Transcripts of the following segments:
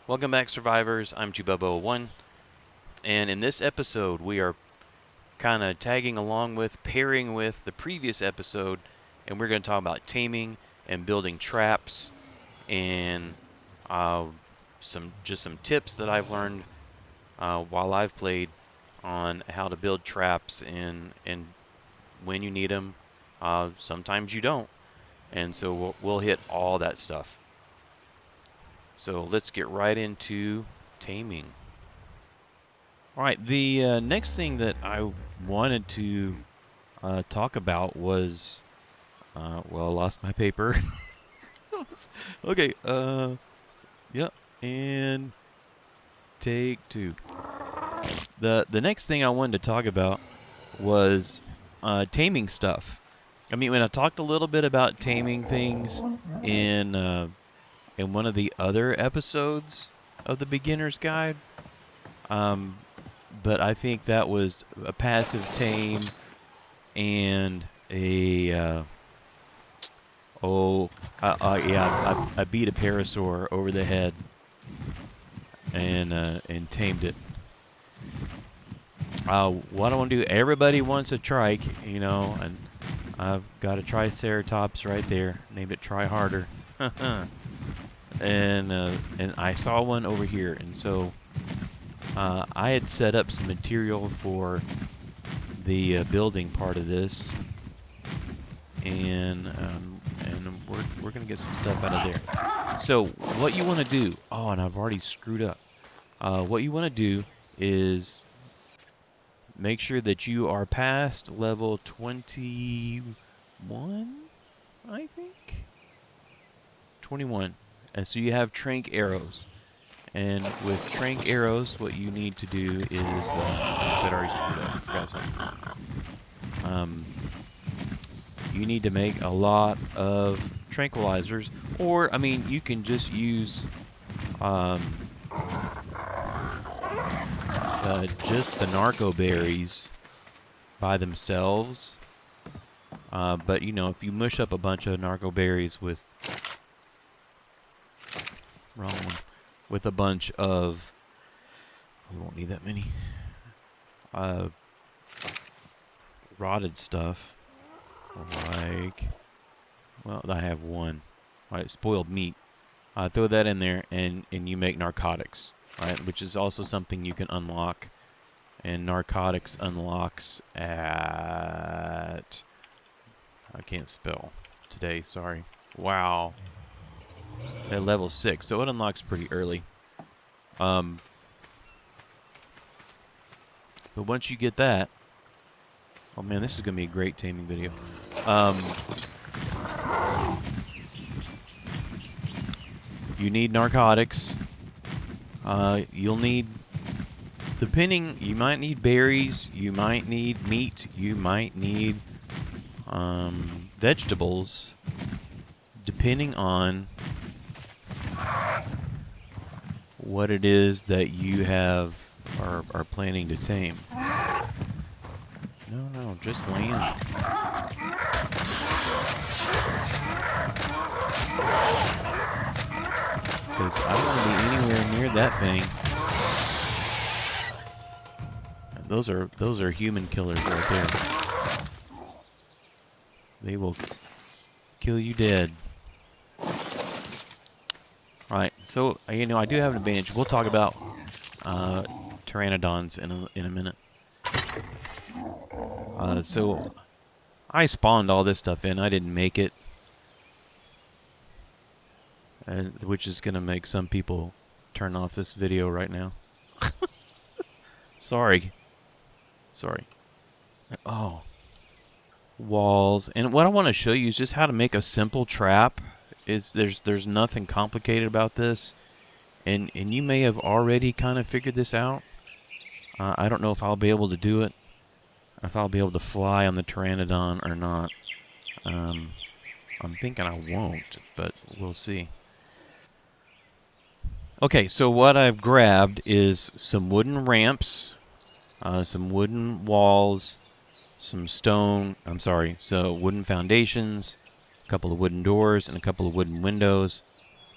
Welcome back, survivors. I'm Jububbo1, and in this episode we are kind of tagging along with, pairing with the previous episode, and we're going to talk about taming and building traps, and some tips that I've learned while I've played on how to build traps and when you need them. Sometimes you don't, and so we'll hit all that stuff. So let's get right into taming. All right, the next thing that I wanted to talk about was, well, I lost my paper. Okay, yep, and take two. The next thing I wanted to talk about was taming stuff. I mean, when I talked a little bit about taming things in one of the other episodes of the Beginner's Guide, but I think that was a passive tame and a I beat a parasaur over the head and tamed it. What I want to do, everybody wants a trike, you know, and I've got a Triceratops right there, named it Try Harder. and I saw one over here, and so I had set up some material for the building part of this, and we're gonna get some stuff out of there. So what you want to do? Oh, and I've already screwed up. What you want to do is make sure that you are past level 21, I think. 21. And so you have trank arrows. And with trank arrows, what you need to do is, I said I already screwed up. I forgot something. You need to make a lot of tranquilizers, or, I mean, you can just use just the narco berries by themselves. But, you know, if you mush up a bunch of narco berries with a bunch of, we won't need that many, rotted stuff, like, well, I have one, right, spoiled meat. Throw that in there, and you make narcotics, right, which is also something you can unlock. And narcotics unlocks at, I can't spell today, sorry. Wow. At level 6, so it unlocks pretty early. But once you get that, oh man, this is gonna be a great taming video. You need narcotics. You'll need, depending, you might need berries, you might need meat, you might need vegetables, depending on what it is that you have are planning to tame. No, just land. Because I don't want to be anywhere near that thing. Those are human killers right there. They will kill you dead. Alright, so, you know, I do have an advantage. We'll talk about Pteranodons in a minute. So, I spawned all this stuff in. I didn't make it. Which is going to make some people turn off this video right now. Sorry. Oh. Walls. And what I want to show you is just how to make a simple trap. There's nothing complicated about this. And you may have already kind of figured this out. I don't know if I'll be able to do it. If I'll be able to fly on the Pteranodon or not. I'm thinking I won't, but we'll see. Okay, so what I've grabbed is some wooden ramps, some wooden walls, some wooden foundations, a couple of wooden doors, and a couple of wooden windows.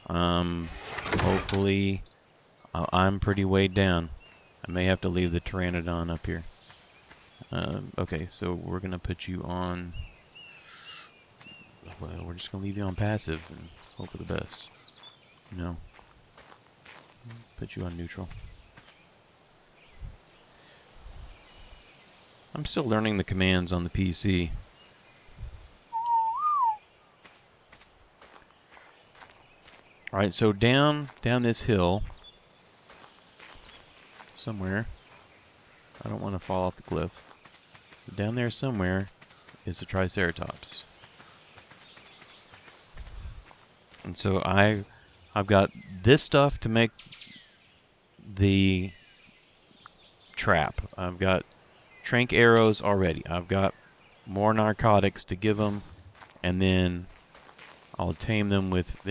Hopefully I'm pretty weighed down. I may have to leave the Pteranodon up here. Okay, so we're going to put you on... Well, we're just going to leave you on passive and hope for the best. No. Put you on neutral. I'm still learning the commands on the PC. Alright, so down this hill somewhere. I don't want to fall off the cliff. But down there somewhere is the Triceratops. And so I've got this stuff to make the trap. I've got trank arrows already. I've got more narcotics to give them, and then I'll tame them with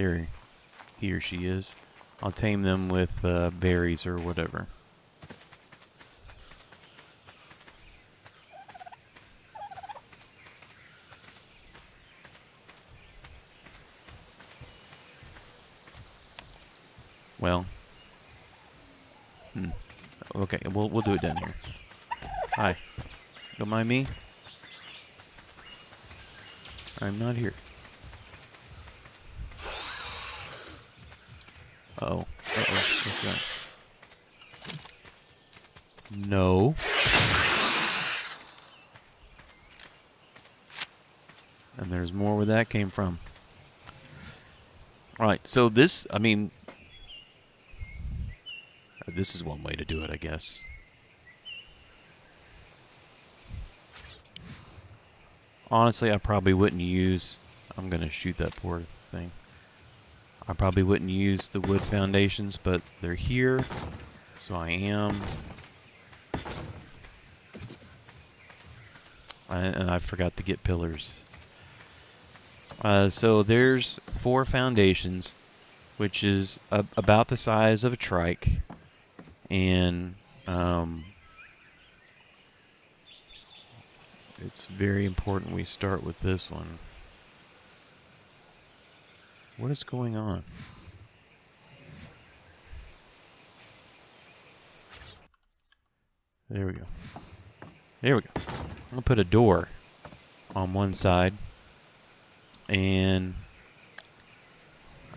he or she is. I'll tame them with berries or whatever. Well, okay, we'll do it down here. Hi, don't mind me. I'm not here. Uh-oh. What's that? No. And there's more where that came from. Alright, so this, I mean, this is one way to do it, I guess. Honestly, I probably wouldn't use... I'm going to shoot that poor thing. I probably wouldn't use the wood foundations, but they're here, so I am. And I forgot to get pillars. So there's 4 foundations, which is about the size of a trike. And it's very important we start with this one. What is going on? There we go. There we go. I'm going to put a door on one side. And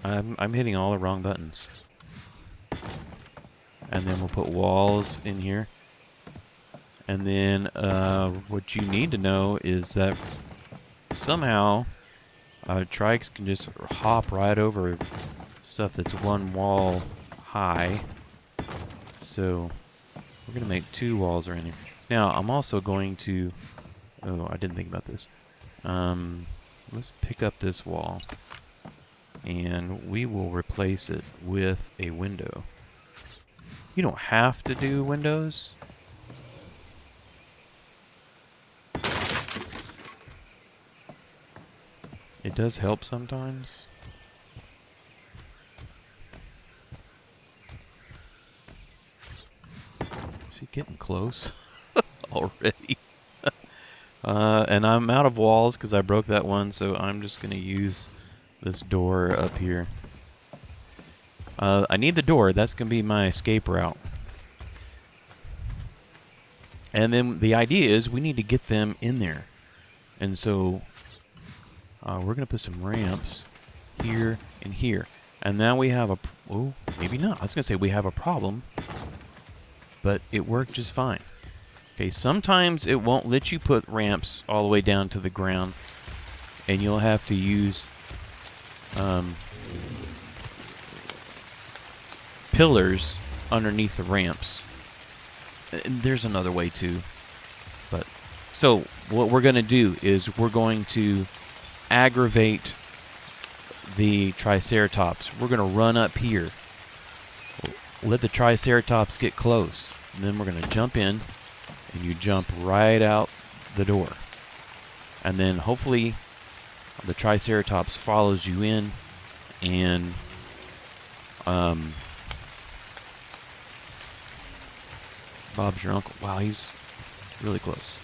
I'm hitting all the wrong buttons. And then we'll put walls in here. And then what you need to know is that somehow trikes can just hop right over stuff that's one wall high. So we're going to make 2 walls around here. Now I'm also going to... Oh, I didn't think about this. Let's pick up this wall. And we will replace it with a window. You don't have to do windows. It does help sometimes. Is he getting close already? And I'm out of walls because I broke that one, so I'm just going to use this door up here. I need the door. That's going to be my escape route. And then the idea is we need to get them in there. And so we're going to put some ramps here and here. And now we have a... Oh, maybe not. I was going to say we have a problem. But it worked just fine. Okay, sometimes it won't let you put ramps all the way down to the ground. And you'll have to use... pillars underneath the ramps. And there's another way too. But so what we're going to do is we're going to aggravate the Triceratops. We're going to run up here. Let the Triceratops get close. And then we're going to jump in. And you jump right out the door. And then hopefully the Triceratops follows you in. And Bob's your uncle. Wow, he's really close.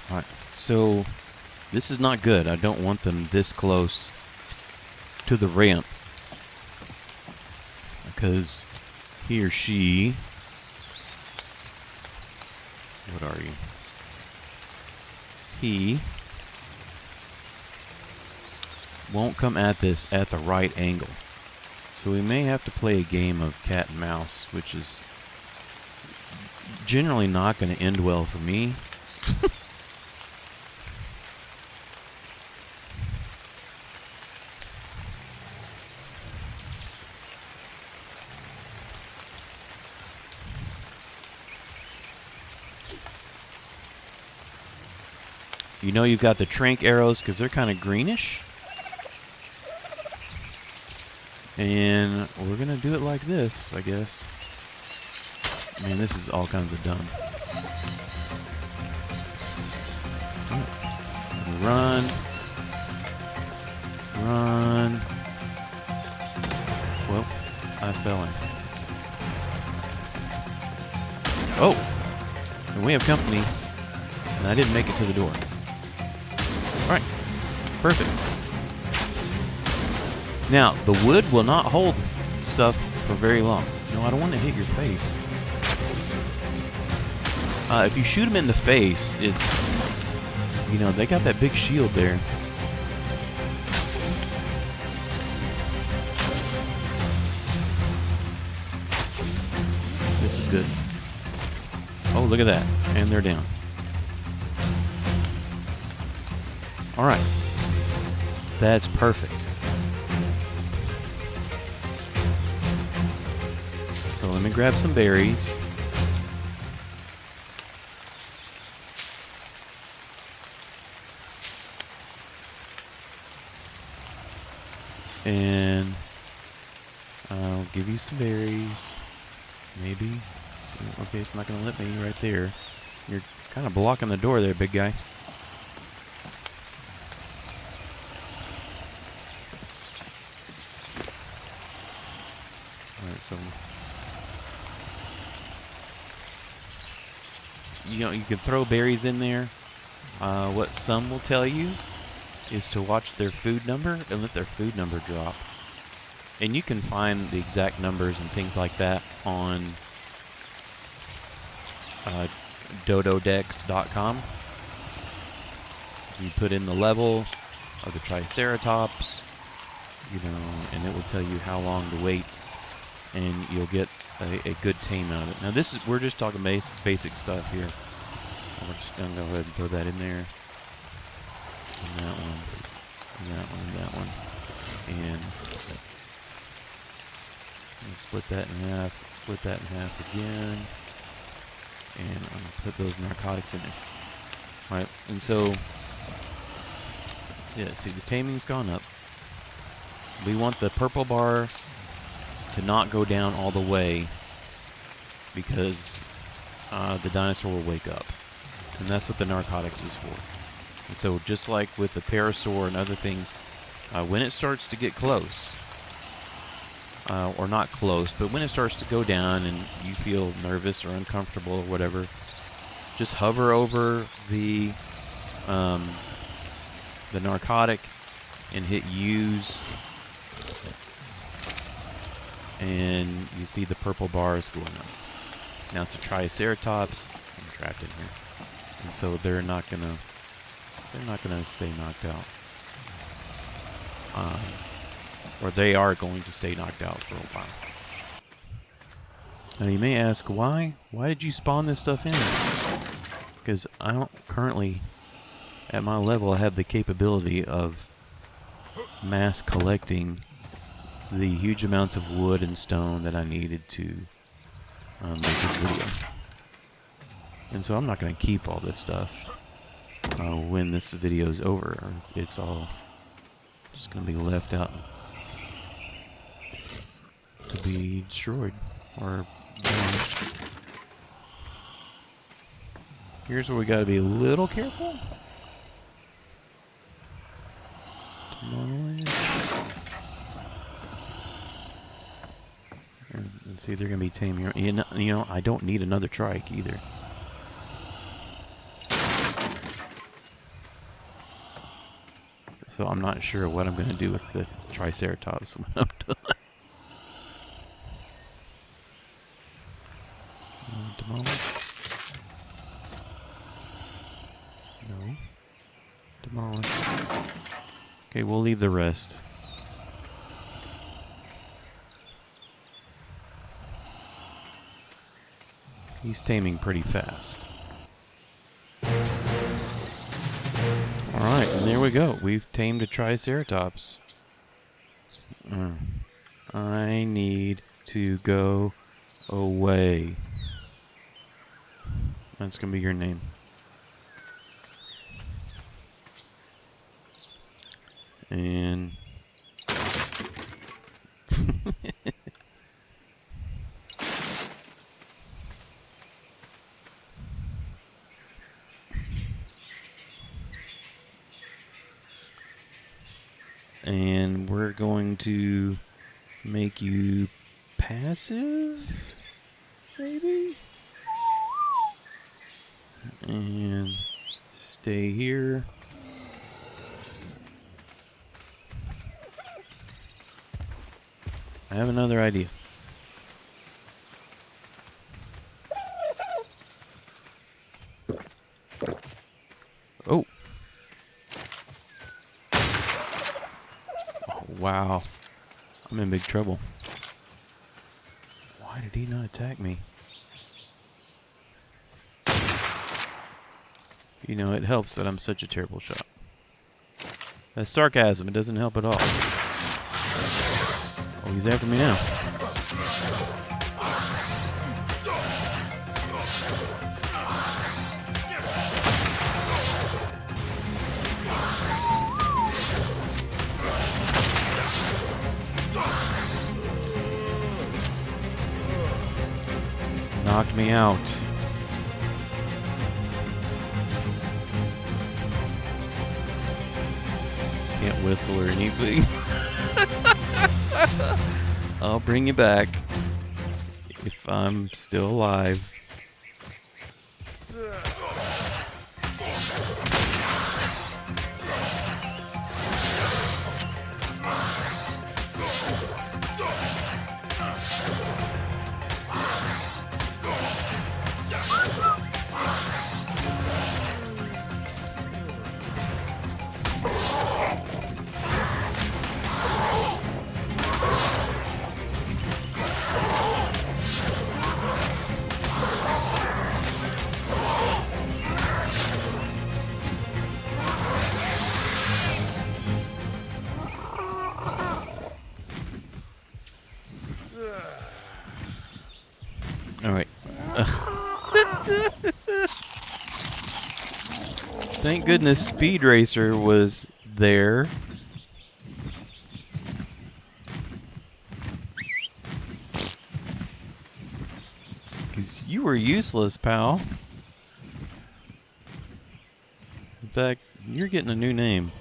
Alright, so this is not good. I don't want them this close to the ramp. Because he or she, what are you? He won't come at this at the right angle. So we may have to play a game of cat and mouse, which is generally not going to end well for me. You know you've got the trank arrows because they're kind of greenish. And we're going to do it like this, I guess. Man, this is all kinds of dumb. Run. Run. Well, I fell in. Oh! And we have company. And I didn't make it to the door. Alright. Perfect. Now, the wood will not hold stuff for very long. No, I don't want to hit your face. If you shoot them in the face, it's... You know, they got that big shield there. This is good. Oh, look at that. And they're down. Alright. That's perfect. So let me grab some berries. And I'll give you some berries. Maybe. Okay, it's not going to let me right there. You're kind of blocking the door there, big guy. Alright, so... You know, you can throw berries in there. What some will tell you is to watch their food number and let their food number drop. And you can find the exact numbers and things like that on dododex.com. You put in the level of the Triceratops, you know, and it will tell you how long to wait, and you'll get a good tame out of it. Now this is, we're just talking basic stuff here. We're just gonna go ahead and throw that in there. And that one, and that one, and that one. And split that in half, split that in half again. And I'm going to put those narcotics in there. Alright, and so, yeah, see, the taming's gone up. We want the purple bar to not go down all the way because the dinosaur will wake up. And that's what the narcotics is for. And so just like with the parasaur and other things, when it starts to get close, or not close, but when it starts to go down and you feel nervous or uncomfortable or whatever, just hover over the narcotic and hit use, and you see the purple bars going up. Now it's a Triceratops. I'm trapped in here, and so they're not gonna stay knocked out. Or they are going to stay knocked out for a while. Now you may ask, why? Why did you spawn this stuff in? Because I don't currently, at my level, have the capability of mass collecting the huge amounts of wood and stone that I needed to make this video. And so I'm not going to keep all this stuff when this video is over. It's all just going to be left out to be destroyed or damaged. Here's where we got to be a little careful. And see, they're going to be tame. You know, I don't need another trike either. So I'm not sure what I'm going to do with the Triceratops when I'm done. Demolish. No. Demolish. Okay, we'll leave the rest. He's taming pretty fast. Alright, and there we go. We've tamed a Triceratops. I need to go away. That's gonna be your name. And and we're going to make you passive, maybe? And stay here. I have another idea. Oh. Oh, wow. I'm in big trouble. Why did he not attack me? You know, it helps that I'm such a terrible shot. That's sarcasm. It doesn't help at all. Oh, he's after me now. Knocked me out. Can't whistle or anything. I'll bring you back if I'm still alive. All right. Thank goodness Speed Racer was there. Because you were useless, pal. In fact, you're getting a new name.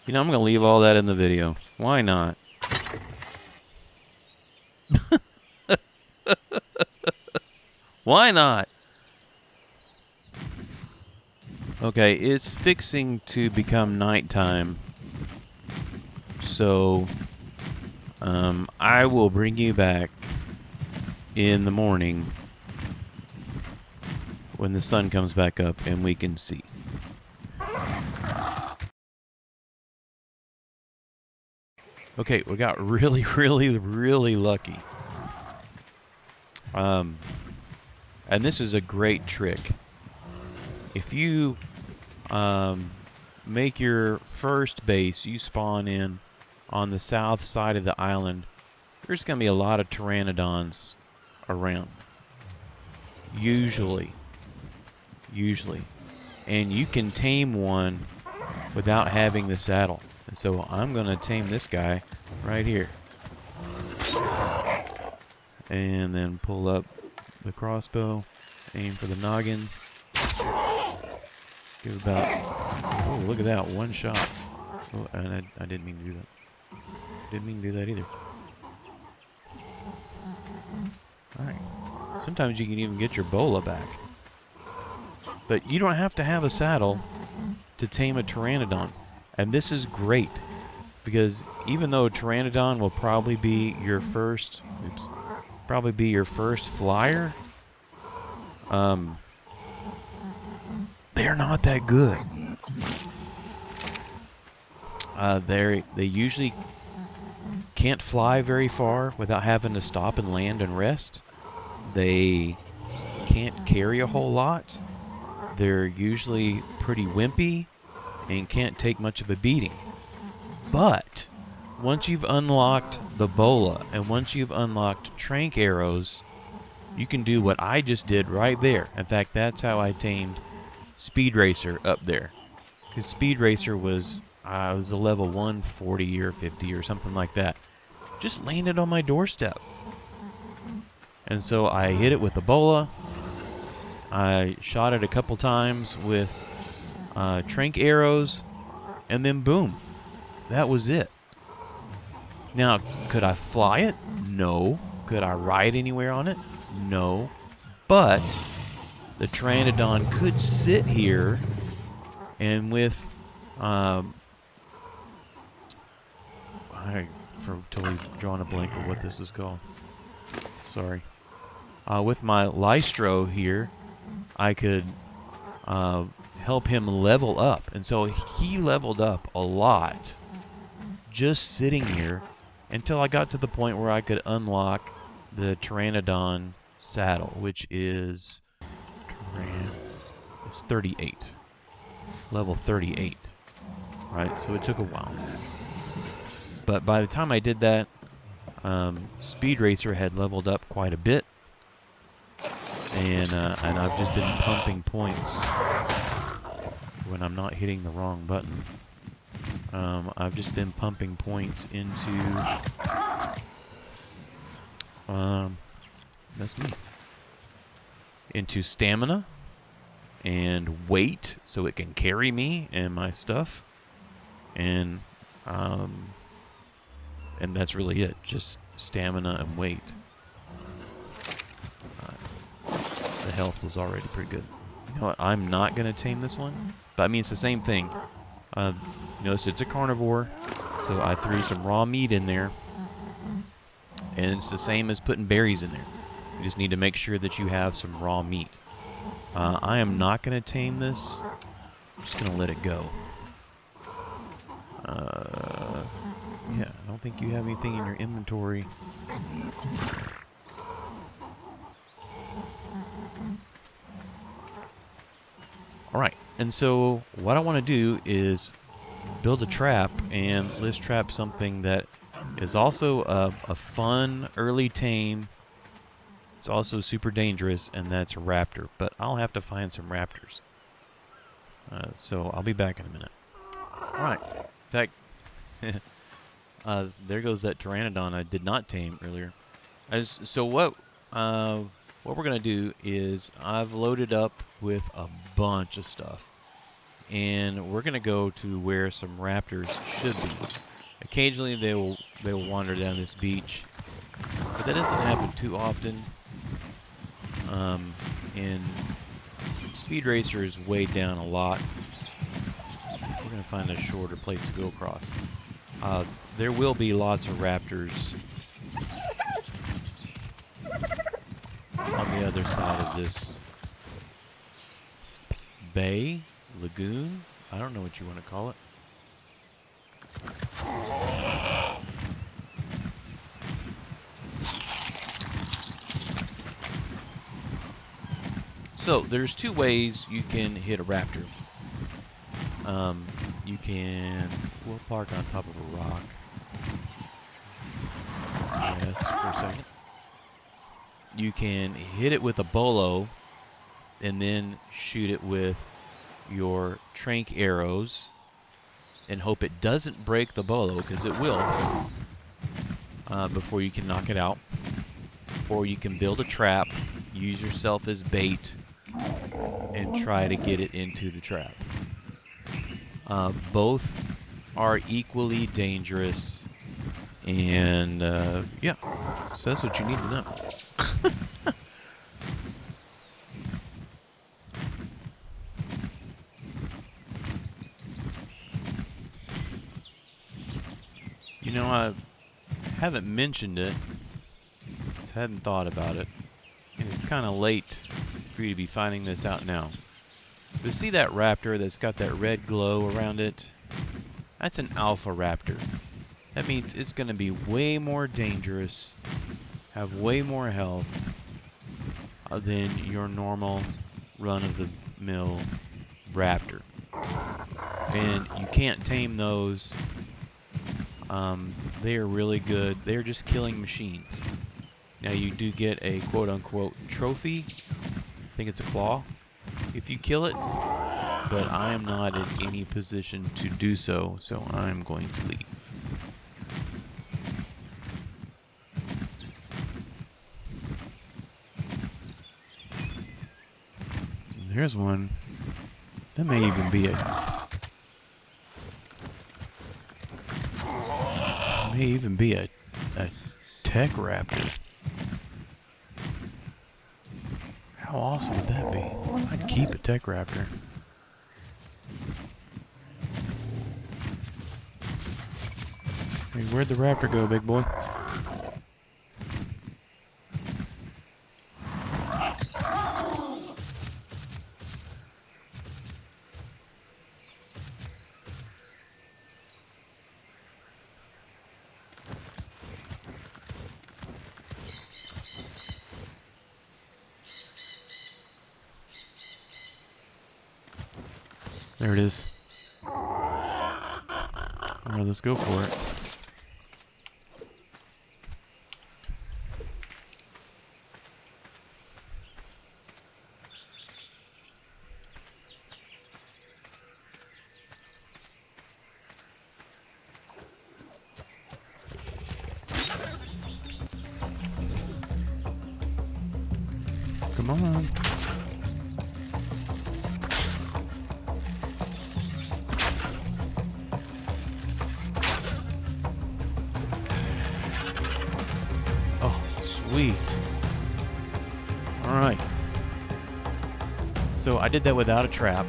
You know, I'm going to leave all that in the video. Why not? Why not? Okay, it's fixing to become nighttime. So, I will bring you back in the morning when the sun comes back up and we can see. Okay, we got really, really lucky. And this is a great trick. If you make your first base, you spawn in on the south side of the island, there's going to be a lot of Pteranodons around. Usually. And you can tame one without having the saddle. And so I'm going to tame this guy right here. And then pull up the crossbow, aim for the noggin. Give about, oh, look at that, one shot. Oh, and I didn't mean to do that. Didn't mean to do that either. Alright. Sometimes you can even get your bola back. But you don't have to have a saddle to tame a Pteranodon. And this is great, because even though a Pteranodon will probably be your first, flyer, they're not that good. They usually can't fly very far without having to stop and land and rest. They can't carry a whole lot. They're usually pretty wimpy and can't take much of a beating. But once you've unlocked the bola and once you've unlocked trank arrows, you can do what I just did right there. In fact, that's how I tamed Speed Racer up there. Because Speed Racer was a level 140 or 50 or something like that. Just landed on my doorstep. And so I hit it with the bola. I shot it a couple times with trank arrows, and then boom, that was it. Now, could I fly it? No. Could I ride anywhere on it? No. But the Pteranodon could sit here, and with I'm totally drawing a blank of what this is called. Sorry. With my Lystro here, I could help him level up. And so he leveled up a lot just sitting here until I got to the point where I could unlock the Pteranodon saddle, which is it's 38. Level 38. Right? So it took a while. But by the time I did that, Speed Racer had leveled up quite a bit. And I've just been pumping points when I'm not hitting the wrong button. I've just been pumping points into that's me. Into stamina and weight, so it can carry me and my stuff. And that's really it. Just stamina and weight. The health was already pretty good. You know what? I'm not going to tame this one. But I mean, it's the same thing. Notice it's a carnivore, so I threw some raw meat in there. And it's the same as putting berries in there. You just need to make sure that you have some raw meat. I am not going to tame this. I'm just going to let it go. Yeah, I don't think you have anything in your inventory. Alright, and so what I want to do is build a trap, and let's trap something that is also a fun early tame. It's also super dangerous, and that's a raptor. But I'll have to find some raptors. So I'll be back in a minute. Alright, in fact, there goes that Pteranodon I did not tame earlier. So what we're going to do is I've loaded up with a bunch of stuff. And we're going to go to where some raptors should be. Occasionally they will wander down this beach. But that doesn't happen too often. And Speed Racer is weighed down a lot. We're going to find a shorter place to go across. There will be lots of raptors on the other side of this bay, lagoon. I don't know what you want to call it. So there's two ways you can hit a raptor. We'll park on top of a rock. Yes, for a second. You can hit it with a bolo and then shoot it with your trank arrows and hope it doesn't break the bolo, because it will, before you can knock it out. Or you can build a trap, use yourself as bait, and try to get it into the trap. Both are equally dangerous, and yeah, so that's what you need to know. You know, I haven't mentioned it. Just hadn't thought about it. And it's kind of late for you to be finding this out now. But see that raptor that's got that red glow around it? That's an alpha raptor. That means it's going to be way more dangerous, have way more health than your normal run-of-the-mill raptor. And you can't tame those. They are really good. They're just killing machines. Now you do get a quote-unquote trophy. I think it's a claw if you kill it, but I am not in any position to do so, so I'm going to leave. There's one. That may even be a tech raptor. How awesome would that be? I'd keep a tech raptor. Hey, where'd the raptor go, big boy? There it is. Alright, let's go for it. Come on. Sweet. Alright. So I did that without a trap.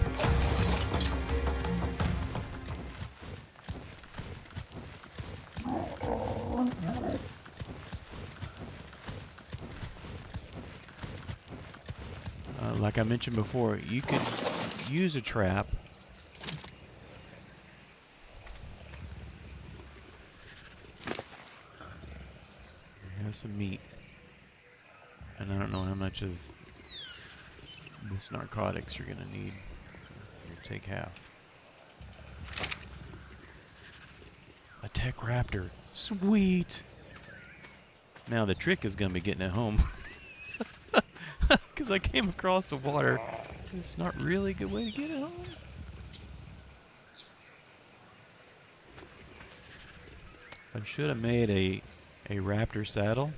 Like I mentioned before, you could use a trap. Have some meat. And I don't know how much of this narcotics you're going to need. You'll take half. A tech raptor. Sweet! Now the trick is going to be getting it home. Because I came across the water. It's not really a good way to get it home. I should have made a raptor saddle.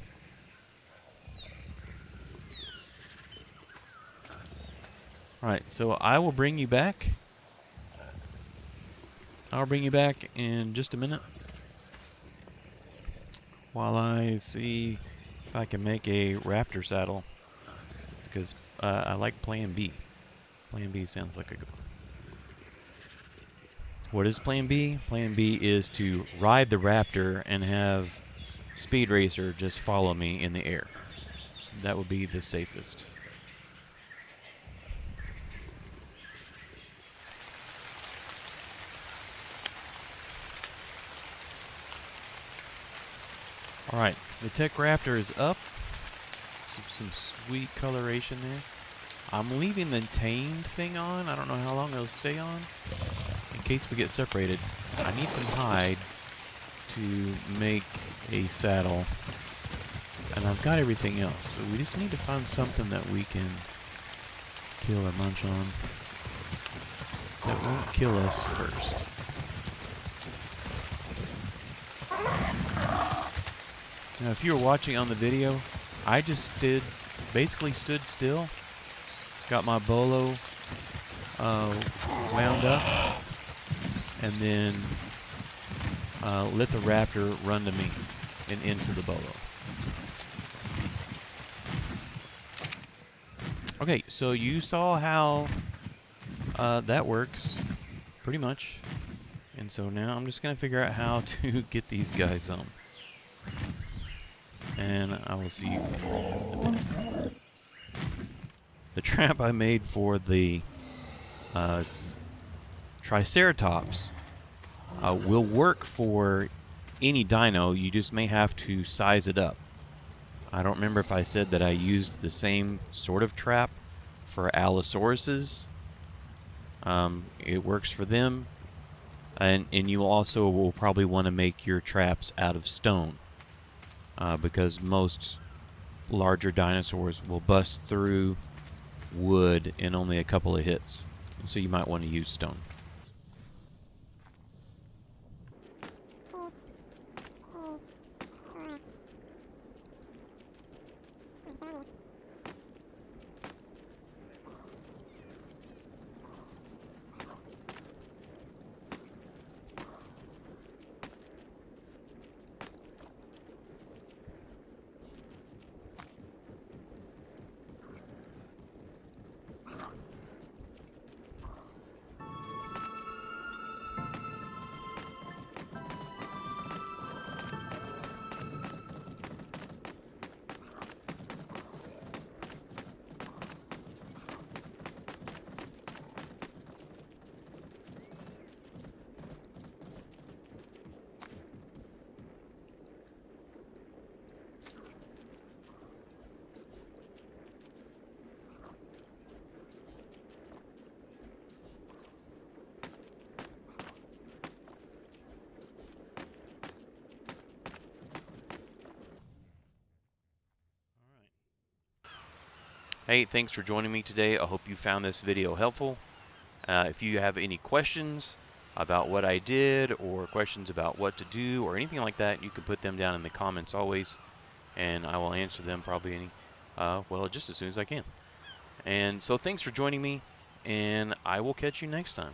Alright, so I will bring you back. I'll bring you back in just a minute while I see if I can make a raptor saddle, because I like Plan B. Plan B sounds like a good one. What is Plan B? Plan B is to ride the raptor and have Speed Racer just follow me in the air. That would be the safest. Alright, the Tech Raptor is up. Some sweet coloration there. I'm leaving the tamed thing on. I don't know how long it'll stay on. In case we get separated. I need some hide to make a saddle. And I've got everything else. So we just need to find something that we can kill or munch on. That won't kill us first. Now, if you were watching on the video, I just basically stood still, got my bolo wound up, and then let the raptor run to me and into the bolo. Okay, so you saw how that works, pretty much, And so now I'm just going to figure out how to get these guys on. And I will see you in a bit. The trap I made for the Triceratops will work for any dino. You just may have to size it up. I don't remember if I said that I used the same sort of trap for Allosauruses. It works for them. And you also will probably want to make your traps out of stone. Because most larger dinosaurs will bust through wood in only a couple of hits. So you might want to use stone. Hey, thanks for joining me today. I hope you found this video helpful. If you have any questions about what I did or questions about what to do or anything like that, you can put them down in the comments always, and I will answer them probably well, just as soon as I can. And so thanks for joining me, and I will catch you next time.